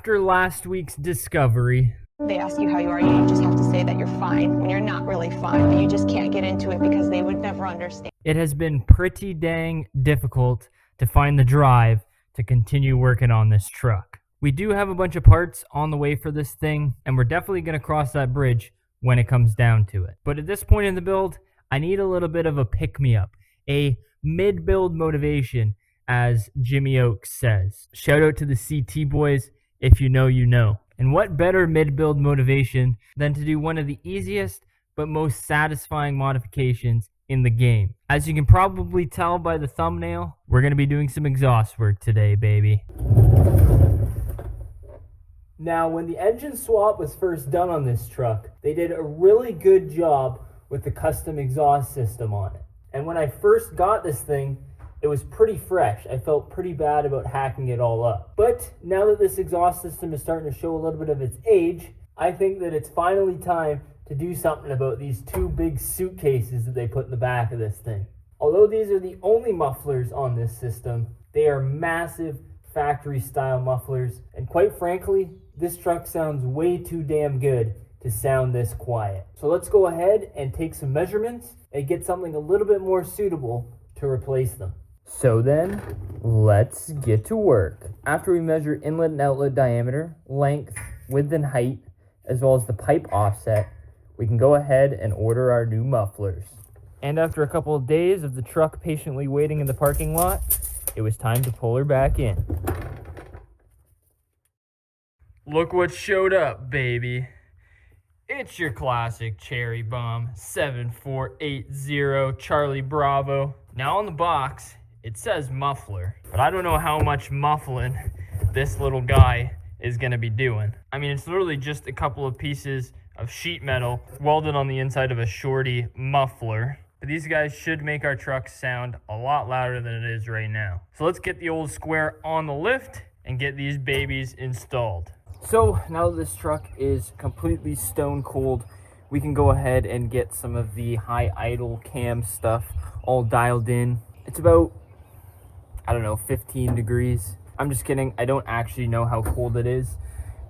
After last week's discovery, they ask you how you are, you just have to say that you're fine when you're not really fine, but you just can't get into it because they would never understand. it has been pretty dang difficult to find the drive to continue working on this truck. We do have a bunch of parts on the way for this thing, and we're definitely going to cross that bridge when it comes down to it. But at this point in the build, I need a little bit of a pick-me-up, a mid-build motivation, as Jimmy Oaks says. Shout out to the CT boys, if you know, you know. And what better mid-build motivation than to do one of the easiest but most satisfying modifications in the game. As you can probably tell by the thumbnail, we're going to be doing some exhaust work today, baby. Now, when the engine swap was first done on this truck, they did a really good job with the custom exhaust system on it. And when I first got this thing, it was pretty fresh. I felt pretty bad about hacking it all up. But now that this exhaust system is starting to show a little bit of its age, I think that it's finally time to do something about these two big suitcases that they put in the back of this thing. Although these are the only mufflers on this system, they are massive factory style mufflers. And quite frankly, this truck sounds way too damn good to sound this quiet. So let's go ahead and take some measurements and get something a little bit more suitable to replace them. So then, let's get to work. After we measure inlet and outlet diameter, length, width and height, as well as the pipe offset, we can go ahead and order our new mufflers. And after a couple of days of the truck patiently waiting in the parking lot, it was time to pull her back in. Look what showed up, baby. It's your classic Cherry Bomb 7480 Charlie Bravo. Now on the box, it says muffler, but I don't know how much muffling this little guy is going to be doing. I mean, it's literally just a couple of pieces of sheet metal welded on the inside of a shorty muffler. But these guys should make our truck sound a lot louder than it is right now. So let's get the old square on the lift and get these babies installed. So now that this truck is completely stone cold, we can go ahead and get some of the high idle cam stuff all dialed in. It's about, I don't know, 15 degrees. I'm just kidding. I don't actually know how cold it is,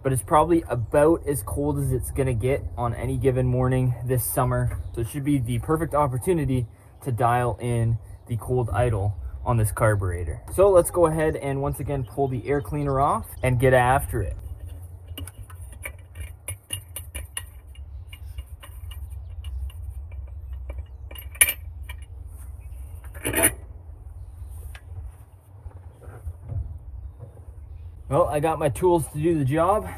but it's probably about as cold as it's gonna get on any given morning this summer. So it should be the perfect opportunity to dial in the cold idle on this carburetor. So let's go ahead and once again pull the air cleaner off and get after it. Well, I got my tools to do the job.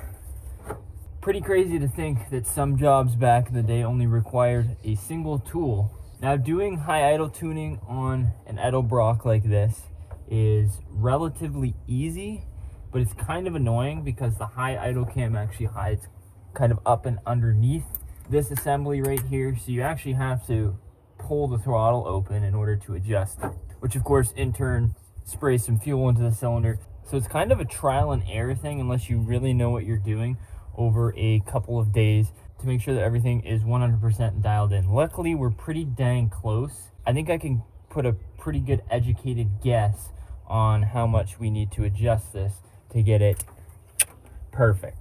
Pretty crazy to think that some jobs back in the day only required a single tool. Now, doing high idle tuning on an Edelbrock like this is relatively easy, but it's kind of annoying because the high idle cam actually hides kind of up and underneath this assembly right here. So you actually have to pull the throttle open in order to adjust it, which of course in turn sprays some fuel into the cylinder. So it's kind of a trial and error thing unless you really know what you're doing over a couple of days to make sure that everything is 100% dialed in. Luckily, we're pretty dang close. I think I can put a pretty good educated guess on how much we need to adjust this to get it perfect.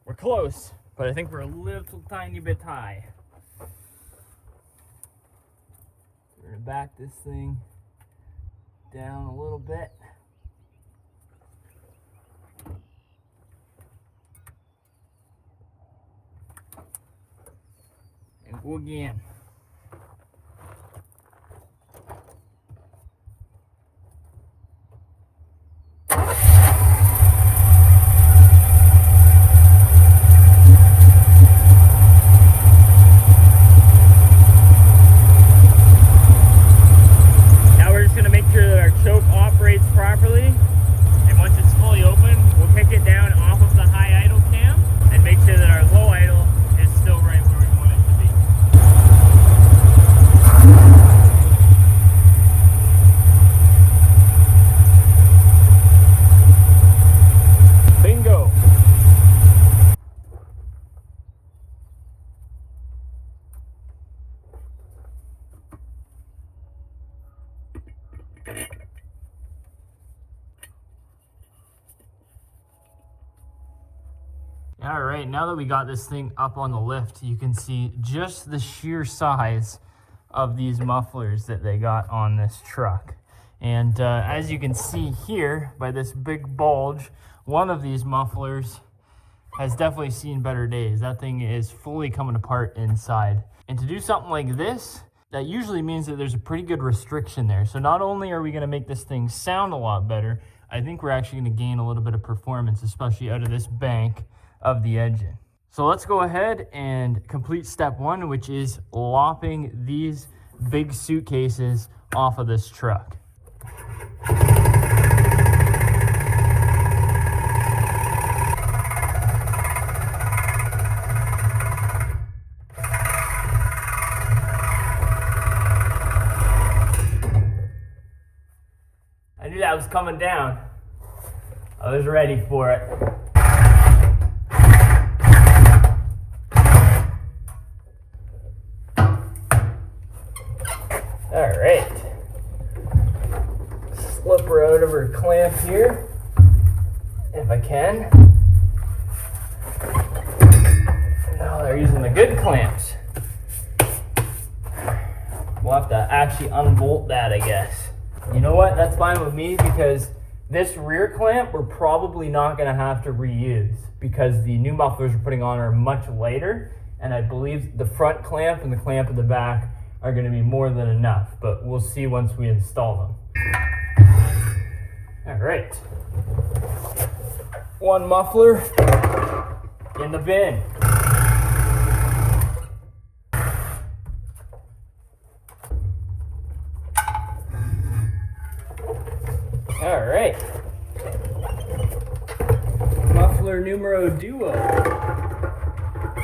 We're close, but I think we're a little tiny bit high. We're gonna back this thing down a little bit. And go again. All right, now that we got this thing up on the lift, you can see just the sheer size of these mufflers that they got on this truck. And as you can see here by this big bulge, one of these mufflers has definitely seen better days. That thing is fully coming apart inside. And to do something like this, that usually means that there's a pretty good restriction there. So not only are we gonna make this thing sound a lot better, I think we're actually gonna gain a little bit of performance, especially out of this bank of the engine. So let's go ahead and complete step one, which is lopping these big suitcases off of this truck. I knew that was coming down. I was ready for it. All right. Slip her out of her clamp here, if I can. No, they're using the good clamps. We'll have to actually unbolt that, I guess. You know what? That's fine with me because this rear clamp we're probably not going to have to reuse because the new mufflers we're putting on are much lighter, and I believe the front clamp and the clamp at the back are going to be more than enough, but we'll see once we install them. All right. One muffler in the bin. All right. Muffler numero duo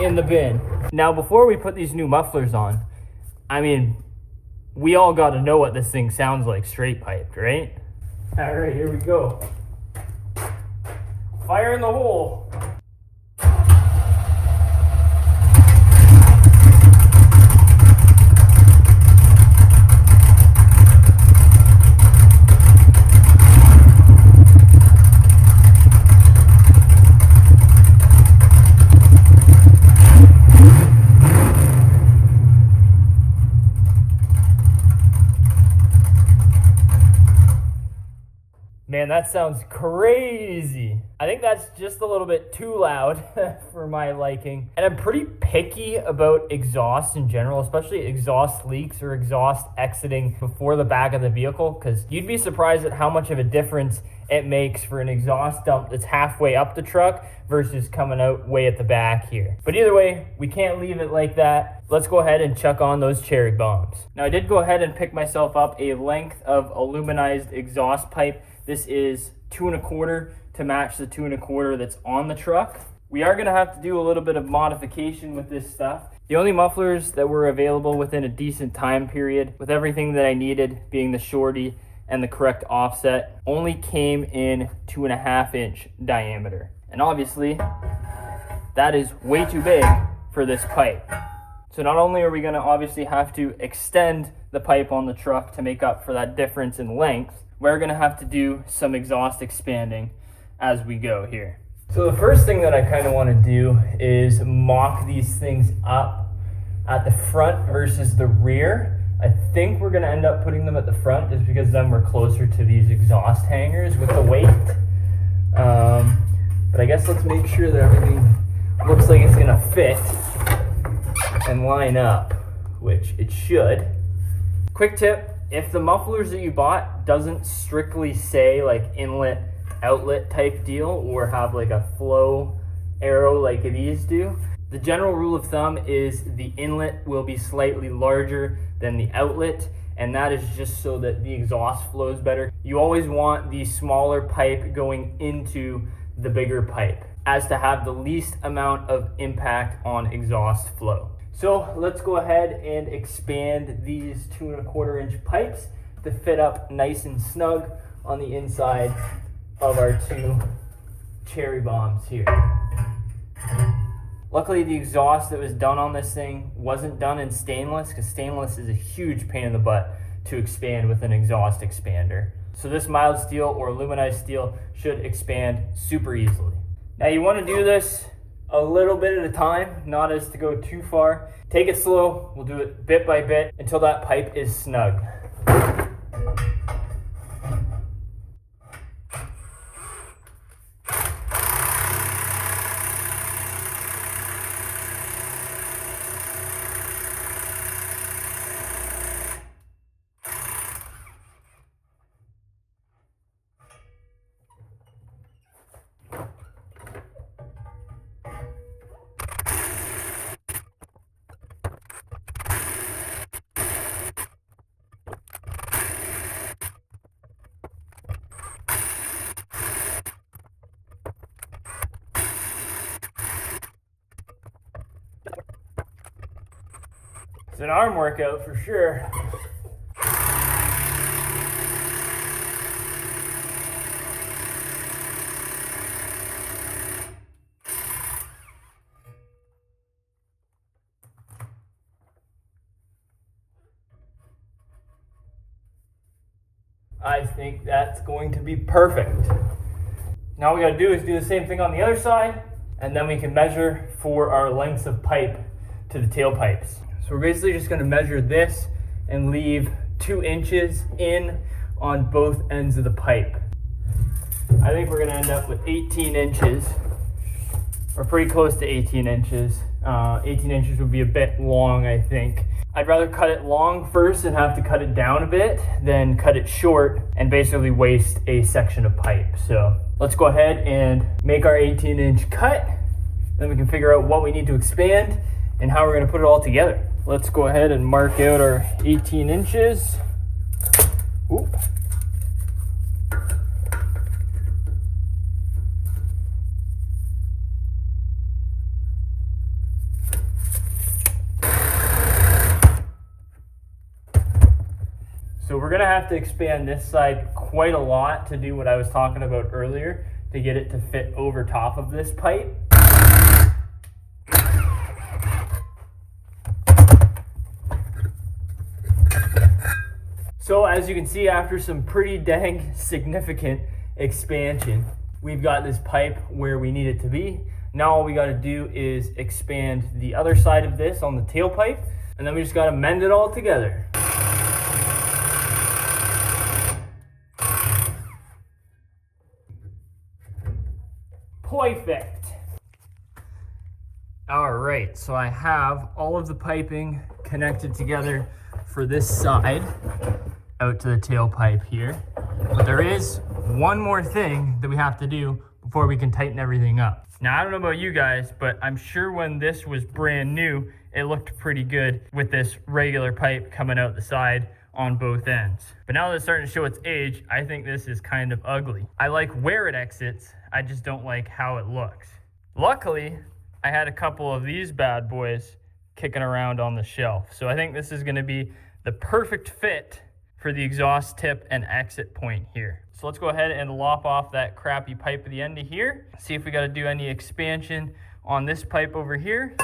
in the bin. Now, before we put these new mufflers on, I mean, we all got to know what this thing sounds like straight piped, right? All right, here we go. Fire in the hole. Man, that sounds crazy. I think that's just a little bit too loud for my liking. And I'm pretty picky about exhaust in general, especially exhaust leaks or exhaust exiting before the back of the vehicle, because you'd be surprised at how much of a difference it makes for an exhaust dump that's halfway up the truck versus coming out way at the back here. But either way, we can't leave it like that. Let's go ahead and chuck on those cherry bombs. Now, I did go ahead and pick myself up a length of aluminized exhaust pipe. This is 2 1/4 to match the 2 1/4 that's on the truck. We are gonna have to do a little bit of modification with this stuff. The only mufflers that were available within a decent time period, with everything that I needed being the shorty and the correct offset, only came in 2.5 inch diameter. And obviously, that is way too big for this pipe. So not only are we gonna obviously have to extend the pipe on the truck to make up for that difference in length, we're gonna have to do some exhaust expanding as we go here. So the first thing that I kind of want to do is mock these things up at the front versus the rear. I think we're gonna end up putting them at the front just because then we're closer to these exhaust hangers with the weight. But I guess let's make sure that everything looks like it's gonna fit and line up, which it should. Quick tip. If the mufflers that you bought doesn't strictly say like inlet outlet type deal or have like a flow arrow like these do, the general rule of thumb is the inlet will be slightly larger than the outlet, and that is just so that the exhaust flows better. You always want the smaller pipe going into the bigger pipe as to have the least amount of impact on exhaust flow. So let's go ahead and expand these 2 1/4 inch pipes to fit up nice and snug on the inside of our 2 cherry bombs here. Luckily, the exhaust that was done on this thing wasn't done in stainless, because stainless is a huge pain in the butt to expand with an exhaust expander. So this mild steel or aluminized steel should expand super easily. Now you want to do this a little bit at a time, not as to go too far. Take it slow, we'll do it bit by bit until that pipe is snug. It's an arm workout for sure. I think that's going to be perfect. Now all we gotta do is do the same thing on the other side, and then we can measure for our lengths of pipe to the tailpipes. So we're basically just gonna measure this and leave 2 inches in on both ends of the pipe. I think we're gonna end up with 18 inches. We're pretty close to 18 inches. 18 inches would be a bit long, I think. I'd rather cut it long first and have to cut it down a bit than cut it short and basically waste a section of pipe. So let's go ahead and make our 18-inch cut. Then we can figure out what we need to expand and how we're gonna put it all together. Let's go ahead and mark out our 18 inches. Oop. So we're gonna have to expand this side quite a lot to do what I was talking about earlier, to get it to fit over top of this pipe. So as you can see, after some pretty dang significant expansion, we've got this pipe where we need it to be. Now all we gotta do is expand the other side of this on the tailpipe, and then we just gotta mend it all together. Perfect. All right, so I have all of the piping connected together for this side out to the tailpipe here. But there is one more thing that we have to do before we can tighten everything up. Now, I don't know about you guys, but I'm sure when this was brand new, it looked pretty good with this regular pipe coming out the side on both ends. But now that it's starting to show its age, I think this is kind of ugly. I like where it exits, I just don't like how it looks. Luckily, I had a couple of these bad boys kicking around on the shelf. So I think this is gonna be the perfect fit for the exhaust tip and exit point here. So let's go ahead and lop off that crappy pipe at the end of here. See if we gotta do any expansion on this pipe over here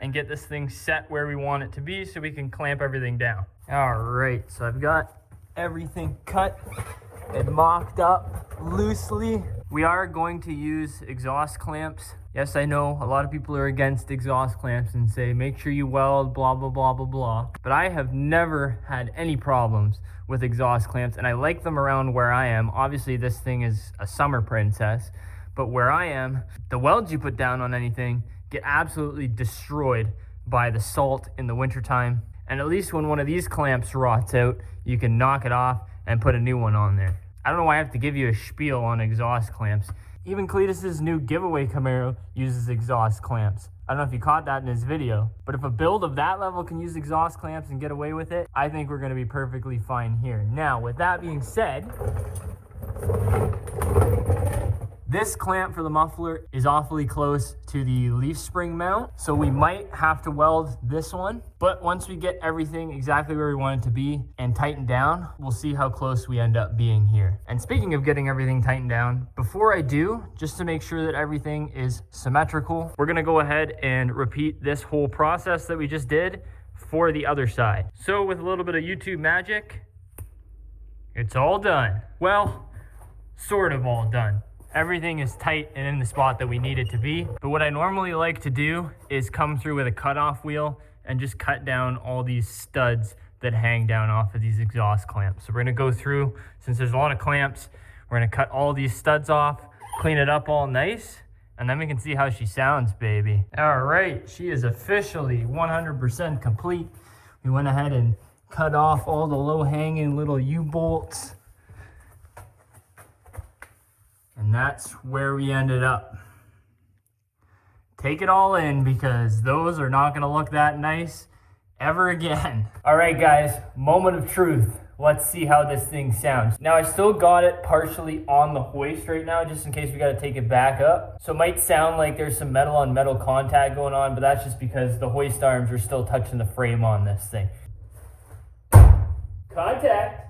and get this thing set where we want it to be so we can clamp everything down. All right, so I've got everything cut and mocked up loosely. We are going to use exhaust clamps. Yes, I know a lot of people are against exhaust clamps and say, make sure you weld, blah, blah, blah, blah, blah. But I have never had any problems with exhaust clamps, and I like them around where I am. Obviously, this thing is a summer princess, but where I am, the welds you put down on anything get absolutely destroyed by the salt in the wintertime. And at least when one of these clamps rots out, you can knock it off and put a new one on there. I don't know why I have to give you a spiel on exhaust clamps. Even Cletus's new giveaway Camaro uses exhaust clamps. I don't know if you caught that in his video, but if a build of that level can use exhaust clamps and get away with it, I think we're gonna be perfectly fine here. Now, with that being said, this clamp for the muffler is awfully close to the leaf spring mount, so we might have to weld this one. But once we get everything exactly where we want it to be and tightened down, we'll see how close we end up being here. And speaking of getting everything tightened down, before I do, just to make sure that everything is symmetrical, we're gonna go ahead and repeat this whole process that we just did for the other side. So with a little bit of YouTube magic, it's all done. Well, sort of all done. Everything is tight and in the spot that we need it to be. But what I normally like to do is come through with a cutoff wheel and just cut down all these studs that hang down off of these exhaust clamps. So we're gonna go through, since there's a lot of clamps, we're gonna cut all these studs off, clean it up all nice, and then we can see how she sounds, baby. All right, she is officially 100% complete. We went ahead and cut off all the low-hanging little U-bolts. And that's where we ended up. Take it all in, because those are not gonna look that nice ever again. All right, guys, moment of truth. Let's see how this thing sounds. Now, I still got it partially on the hoist right now, just in case we gotta take it back up. So it might sound like there's some metal on metal contact going on, but that's just because the hoist arms are still touching the frame on this thing. Contact.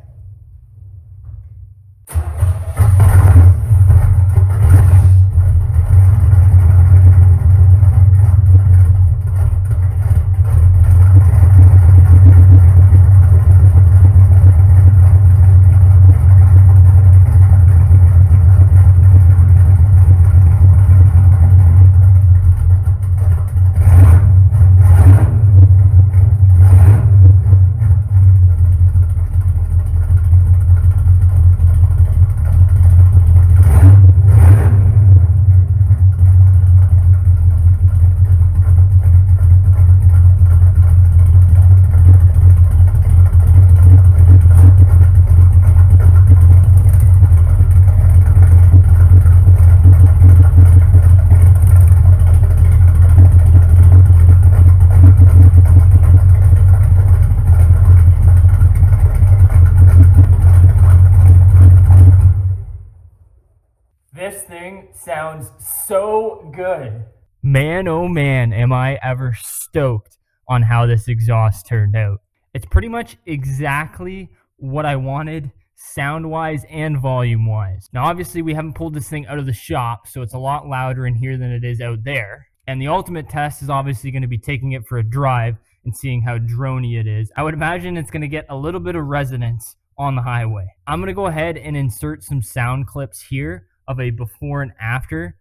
This thing sounds so good. Man, oh man, am I ever stoked on how this exhaust turned out. It's pretty much exactly what I wanted sound-wise and volume-wise. Now, obviously, we haven't pulled this thing out of the shop, so it's a lot louder in here than it is out there. And the ultimate test is obviously going to be taking it for a drive and seeing how droney it is. I would imagine it's going to get a little bit of resonance on the highway. I'm going to go ahead and insert some sound clips here of a before and after.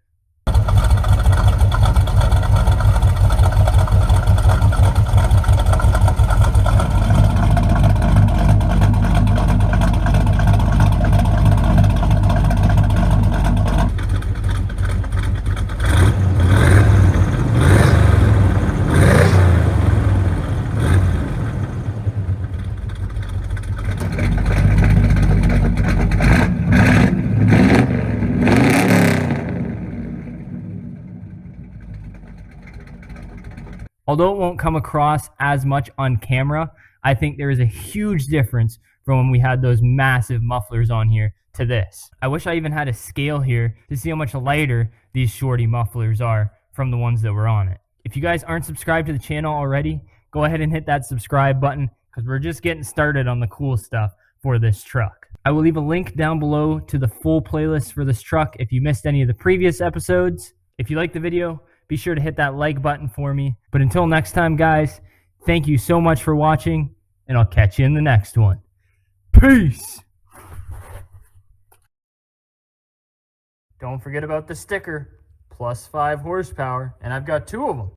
Although it won't come across as much on camera, I think there is a huge difference from when we had those massive mufflers on here to this. I wish I even had a scale here to see how much lighter these shorty mufflers are from the ones that were on it. If you guys aren't subscribed to the channel already, go ahead and hit that subscribe button, because we're just getting started on the cool stuff for this truck. I will leave a link down below to the full playlist for this truck if you missed any of the previous episodes. If you liked the video, be sure to hit that like button for me. But until next time, guys, thank you so much for watching, and I'll catch you in the next one. Peace! Don't forget about the sticker, +5 horsepower, and I've got 2 of them.